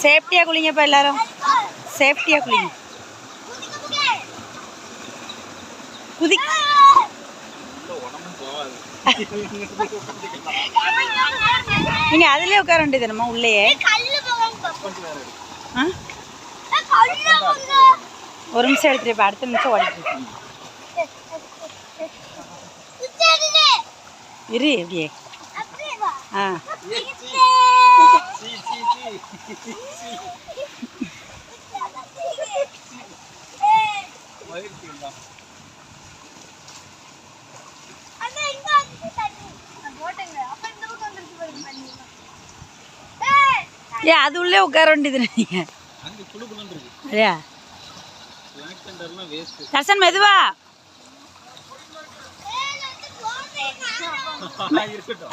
சேஃப்டியா குளிங்கப்பா எல்லாரும். சேஃப்டியா குளிங்க. குதி. நீங்க அதுலயே உட்கார வேண்டியதுமா உள்ளேயே. ஒரு நிமிஷம் எடுத்துட்டு அடுத்த நிமிஷம் ஓடிட்டு இரு எப்படியே. ஏன் அது உள்ளே உட்கார வேண்டியது நீங்க. தர்சன் மெதுவா. இருக்கட்டும்.